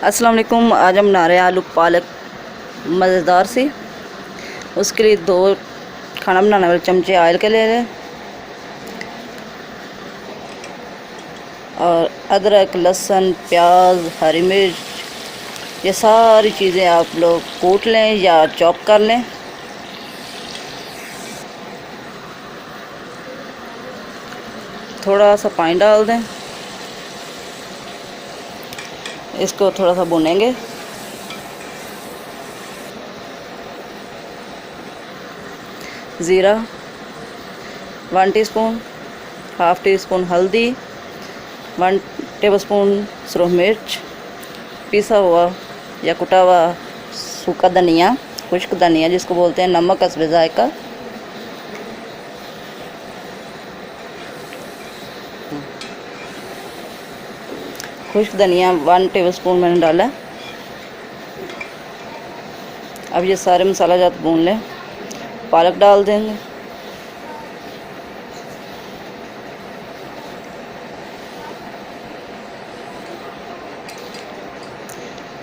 अस्सलाम वालेकुम। आज हम बना रहे हैं आलू पालक मज़ेदार सी। उसके लिए 2 खाना बनाने वाले चमचे ऑयल के ले लें और अदरक, लहसुन, प्याज, हरी मिर्च, ये सारी चीज़ें आप लोग कूट लें या चॉप कर लें। थोड़ा सा पानी डाल दें, इसको थोड़ा सा भुनेंगे। ज़ीरा 1 टीस्पून, हाफ़ टी स्पून हल्दी, 1 टेबलस्पून सुरख मिर्च, पिसा हुआ या कुटा हुआ सूखा धनिया, खुश्क धनिया जिसको बोलते हैं, नमक हस्बे जायका, खुश्क धनिया 1 टेबलस्पून मैंने डाला। अब ये सारे मसाला जात भून लें। पालक डाल देंगे,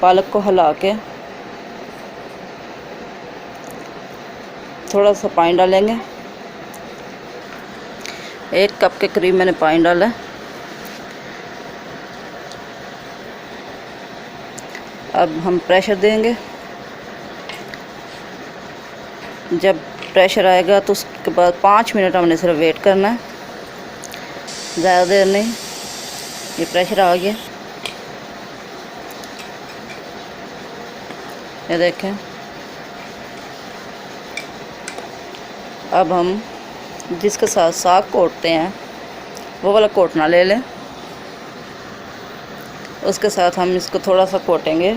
पालक को हिला के थोड़ा सा पानी डालेंगे। 1 कप के करीब मैंने पानी डाला है। अब हम प्रेशर देंगे। जब प्रेशर आएगा तो उसके बाद 5 मिनट हमने सिर्फ वेट करना है, ज़्यादा देर नहीं। ये प्रेशर आ गया, ये देखें। अब हम जिसके साथ साग कोटते हैं वो वाला कोटना ले लें, उसके साथ हम इसको थोड़ा सा कोटेंगे।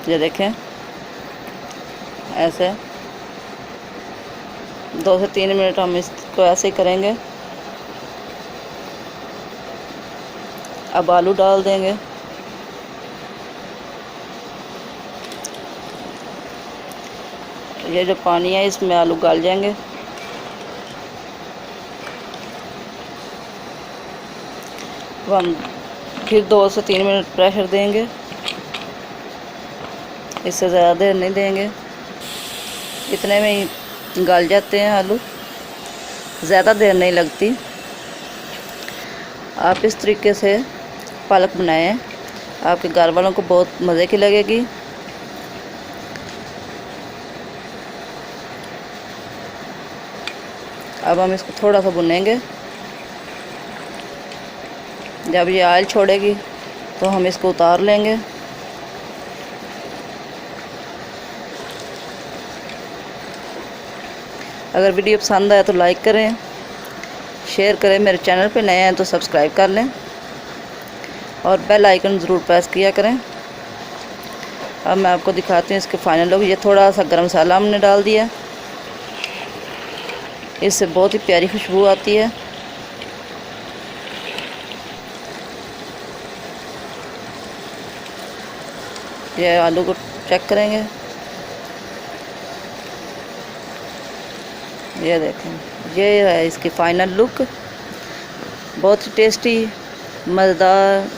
ये देखें, ऐसे 2 से 3 मिनट हम इसको ऐसे ही करेंगे। अब आलू डाल देंगे। ये जो पानी है इसमें आलू गल जाएंगे। अब हम फिर 2 से 3 मिनट प्रेशर देंगे, इससे ज़्यादा देर नहीं देंगे। इतने में ही गल जाते हैं आलू, ज़्यादा देर नहीं लगती। आप इस तरीके से पालक बनाएं, आपके घर वालों को बहुत मज़े की लगेगी। अब हम इसको थोड़ा सा भुनेंगे। जब ये ऑयल छोड़ेगी तो हम इसको उतार लेंगे। अगर वीडियो पसंद आए तो लाइक करें, शेयर करें। मेरे चैनल पे नए हैं तो सब्सक्राइब कर लें और बेल आइकन ज़रूर प्रेस किया करें। अब मैं आपको दिखाती हूँ इसके फाइनल लुक। ये थोड़ा सा गरम मसाला हमने डाल दिया, इससे बहुत ही प्यारी खुशबू आती है। ये आलू को चेक करेंगे, ये देखें, ये है इसकी फ़ाइनल लुक। बहुत ही टेस्टी, मज़ेदार